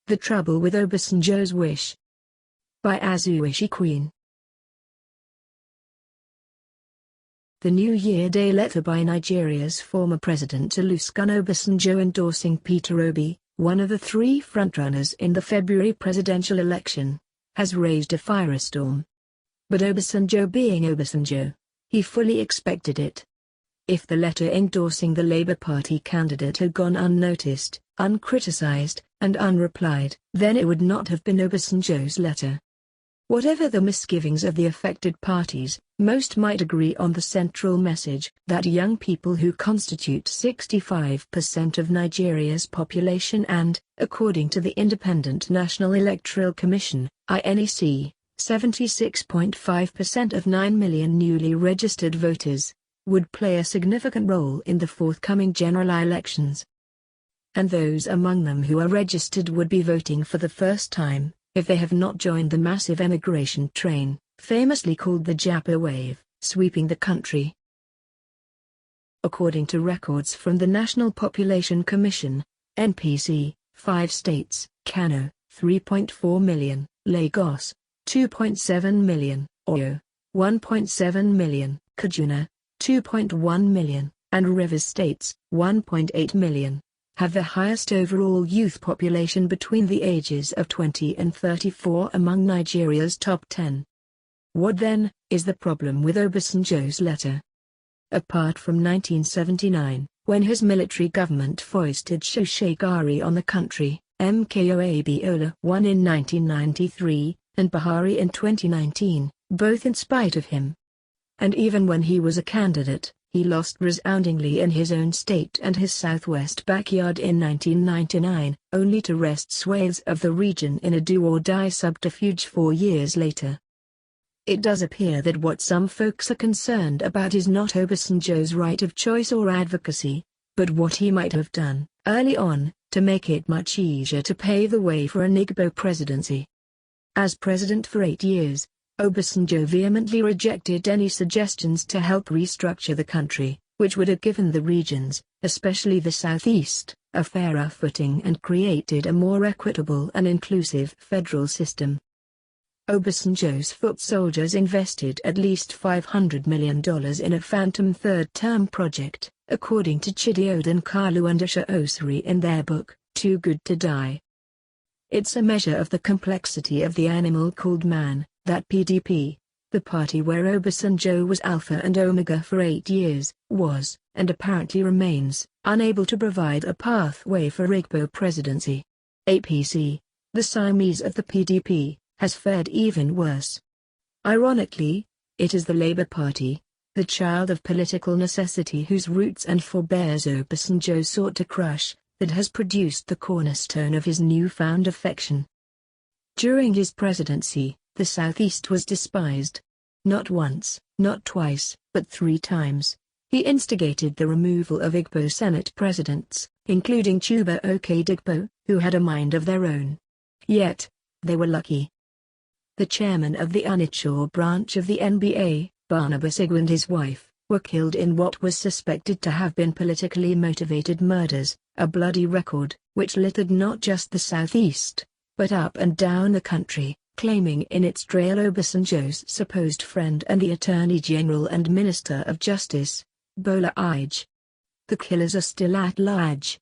The Trouble with Obasanjo's Wish. By Azuishi Queen. The New Year Day letter by Nigeria's former president Olusegun Obasanjo endorsing Peter Obi, one of the three frontrunners in the February presidential election, has raised a firestorm. But Obasanjo being Obasanjo, he fully expected it. If the letter endorsing the Labour Party candidate had gone unnoticed, uncriticized, and unreplied, then it would not have been Obasanjo's letter. Whatever the misgivings of the affected parties, most might agree on the central message that young people who constitute 65% of Nigeria's population and, according to the Independent National Electoral Commission, INEC, 76.5% of 9 million newly registered voters, would play a significant role in the forthcoming general elections. And those among them who are registered would be voting for the first time, if they have not joined the massive emigration train, famously called the Japa Wave, sweeping the country. According to records from the National Population Commission, NPC, 5 states, Kano, 3.4 million, Lagos, 2.7 million, Oyo, 1.7 million, Kaduna, 2.1 million, and Rivers states, 1.8 million, have the highest overall youth population between the ages of 20 and 34 among Nigeria's top 10. What then, is the problem with Obasanjo's letter? Apart from 1979, when his military government foisted Shoshagari on the country, MKO Abiola won in 1993, and Buhari in 2019, both in spite of him. And even when he was a candidate, he lost resoundingly in his own state and his southwest backyard in 1999, only to wrest swathes of the region in a do-or-die subterfuge 4 years later. It does appear that what some folks are concerned about is not Obasanjo's right of choice or advocacy, but what he might have done, early on, to make it much easier to pave the way for an Igbo presidency. As president for 8 years, Obasanjo vehemently rejected any suggestions to help restructure the country, which would have given the regions, especially the southeast, a fairer footing and created a more equitable and inclusive federal system. Obasanjo's foot soldiers invested at least $500 million in a phantom third-term project, according to Chidiodan Kalu and Asha Osiri in their book, Too Good to Die. It's a measure of the complexity of the animal called man, that PDP, the party where Obasanjo was alpha and omega for 8 years, was, and apparently remains, unable to provide a pathway for Igbo presidency. APC, the Siamese of the PDP, has fared even worse. Ironically, it is the Labour Party, the child of political necessity whose roots and forebears Obasanjo sought to crush, that has produced the cornerstone of his newfound affection. During his presidency, the Southeast was despised. Not once, not twice, but 3 times. He instigated the removal of Igbo Senate presidents, including Chuba Okadigbo, who had a mind of their own. Yet, they were lucky. The chairman of the Onitsha branch of the NBA, Barnabas Igwe, and his wife, were killed in what was suspected to have been politically motivated murders, a bloody record, which littered not just the Southeast, but up and down the country, claiming in its trail Obasanjo's supposed friend and the Attorney General and Minister of Justice, Bola Ige. The killers are still at large.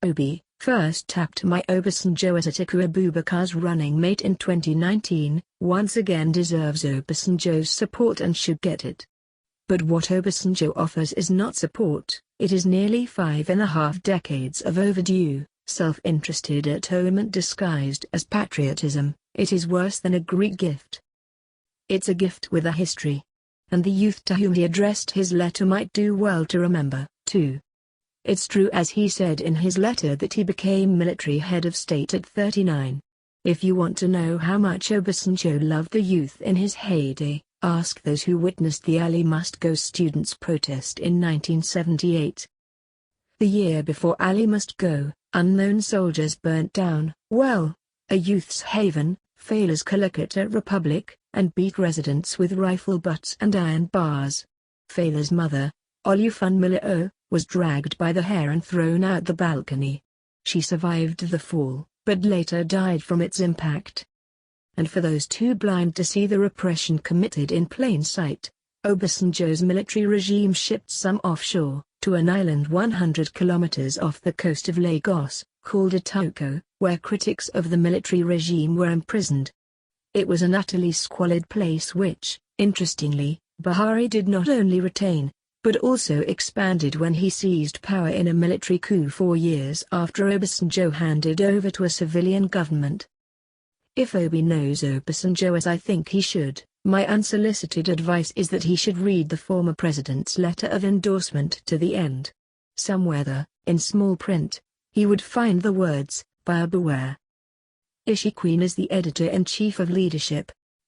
Obi first tapped my Obasanjo as Atiku Abubakar's running mate in 2019, once again deserves Obasanjo's support and should get it. But what Obasanjo offers is not support, it is nearly 5.5 decades of overdue, self-interested atonement disguised as patriotism. It is worse than a Greek gift. It's a gift with a history. And the youth to whom he addressed his letter might do well to remember, too. It's true as he said in his letter that he became military head of state at 39. If you want to know how much Obasanjo loved the youth in his heyday, ask those who witnessed the Ali Must Go students' protest in 1978. The year before Ali Must Go, unknown soldiers burnt down, well, a youth's haven, Fela's Calcutta Republic, and beat residents with rifle butts and iron bars. Fela's mother, Olufunmilola, was dragged by the hair and thrown out the balcony. She survived the fall, but later died from its impact. And for those too blind to see the repression committed in plain sight, Obasanjo's military regime shipped some offshore, to an island 100 kilometers off the coast of Lagos, called Itoko, where critics of the military regime were imprisoned. It was an utterly squalid place which, interestingly, Buhari did not only retain, but also expanded when he seized power in a military coup 4 years after Obasanjo handed over to a civilian government. If Obi knows Obasanjo as I think he should, my unsolicited advice is that he should read the former president's letter of endorsement to the end. Somewhere there, in small print, he would find the words, "Buyer beware." Ishi Queen is the editor-in-chief of Leadership,